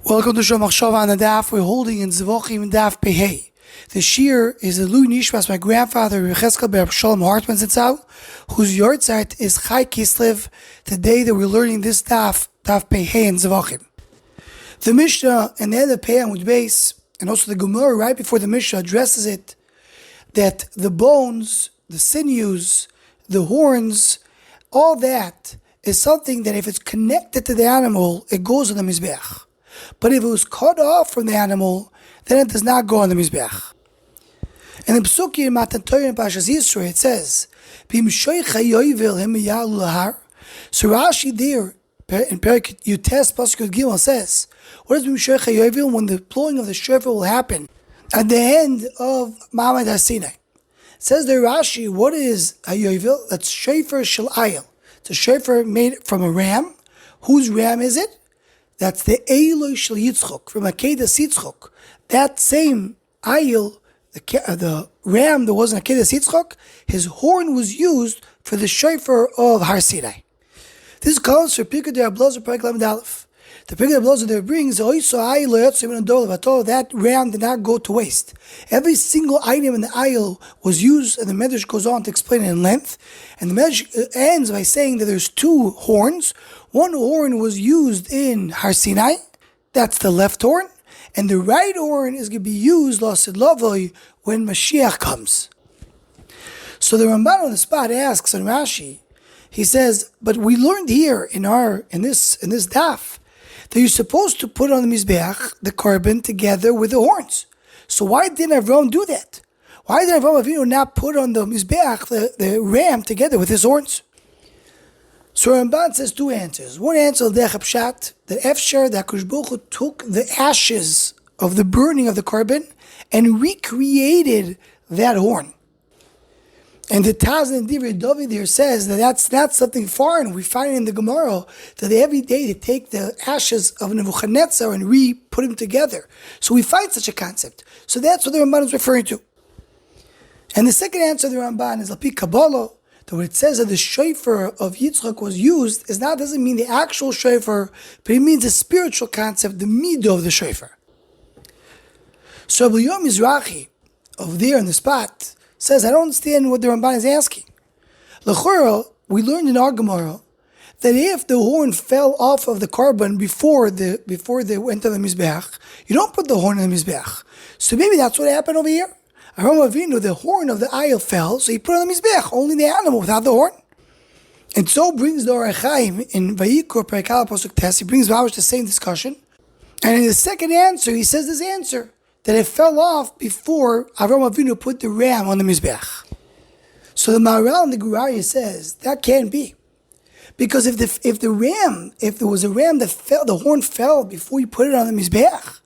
Welcome to Shomach Shava on the Daf. We're holding in Zevachim Daf Pehei. The shir is a Lui Nishmas, my grandfather, Yecheskel Ber Shalom Hartman Zitzal, whose yortzeit is Chai Kislev, the day that we're learning this Daf Pehei in Zevachim. The Mishnah and the end of Pehei on base, and also the Gemara right before the Mishnah addresses it, that the bones, the sinews, the horns, all that is something that if it's connected to the animal, it goes on the Mizbeach. But if it was cut off from the animal, then it does not go on the Mizbeach. And in Psuki in Matan Torah in Parshas Yisro, it says, so Rashi there, in Perik Yutes Pasuk Gimel says, what is B'Mshoich HaYovel? When the blowing of the shofar will happen at the end of Ma'amad HaSinai. It says there Rashi, what is HaYovel? That's shofar shel Ayil. It's a shofar made from a ram. Whose ram is it? That's the Ayil shel Yitzchok, from Akedas Yitzchok. That same Ayil, the ram that was in Akedas Yitzchok, his horn was used for the shofar of Har Sinai. This comes for Pirkei D'Rablozer Perek Lamed Aleph. The Pirkei D'Rablozer there brings that ram did not go to waste. Every single item in the Ayil was used, and the Medrash goes on to explain it in length. And the Medrash ends by saying that there's two horns. One horn was used in Har Sinai, that's the left horn, and the right horn is going to be used L'Asid Lavoi when Mashiach comes. So the Ramban on the spot asks on Rashi, he says, but we learned here in this daf that you're supposed to put on the Mizbeach the korban together with the horns. So why didn't Avram do that? Why did Avram Avinu not put on the Mizbeach the ram together with his horns? So Ramban says two answers. One answer, the Pshat, that Efshar, that HaKadosh Baruch Hu took the ashes of the burning of the korban and recreated that horn. And the Taz and Divrei David here says that that's not something foreign. We find in the Gemara that every day they take the ashes of Nebuchadnezzar and put them together. So we find such a concept. So that's what the Ramban is referring to. And the second answer of the Ramban is Lapi Kabbalah, that when it says that the shofar of Yitzchok was used, doesn't mean the actual shofar, but it means the spiritual concept, the midah of the shofar. So Rabbi Yom Mizrahi, over there on the spot, says, I don't understand what the Ramban is asking. L'chora, we learned in our Gemara that if the horn fell off of the korban before they went to the Mizbeach, you don't put the horn in the Mizbeach. So maybe that's what happened over here. Avraham Avinu, the horn of the Ayil fell, so he put it on the Mizbeach, only the animal without the horn. And so brings the Orach Chaim in Vayikra Perek Aleph Pasuk Tes, he brings Vavish the same discussion. And in the second answer, he says this answer, that it fell off before Avraham Avinu put the ram on the Mizbeach. So the Maharal in the Guraya says, that can't be. Because if there was a ram that fell, the horn fell before you put it on the Mizbeach,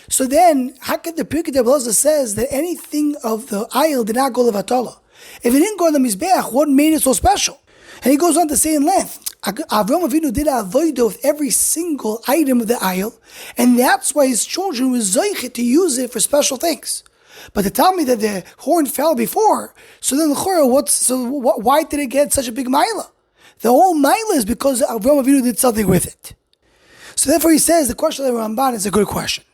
so then, how could the Pirkei D'Rablozer says that anything of the Ayil did not go levatala? If it didn't go on the Mizbeach, what made it so special? And he goes on to say in length, Avraham Avinu did avodah with every single item of the Ayil, and that's why his children were zoichet to use it for special things. But to tell me that the horn fell before, so then why did it get such a big maila? The whole maila is because Avraham Avinu did something with it. So therefore he says the question of the Ramban is a good question.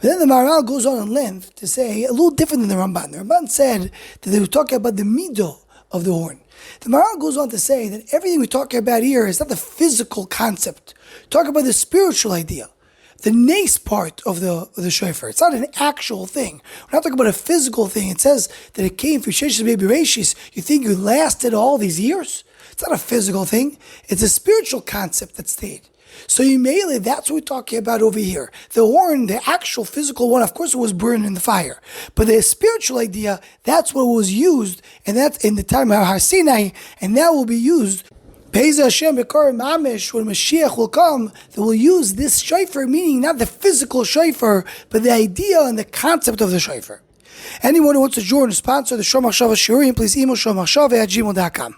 But then the Maharal goes on in length to say a little different than the Ramban. The Ramban said that they were talking about the midah of the horn. The Maharal goes on to say that everything we're talking about here is not the physical concept. Talk about the spiritual idea, the nace part of the shofar. It's not an actual thing. We're not talking about a physical thing. It says that it came for Sheshis Baby Rashis. You think you lasted all these years? It's not a physical thing. It's a spiritual concept that stayed. So mainly that's what we're talking about over here. The horn, the actual physical one, of course it was burned in the fire. But the spiritual idea, that's what was used, and that's in the time of Har Sinai, and that will be used. Be'ez Hashem B'kar Mamish, when Mashiach will come, they will use this shofar, meaning not the physical shofar, but the idea and the concept of the shofar. Anyone who wants to join or sponsor the Shomach Shava Shiurim, please email shomachshava@gmail.com.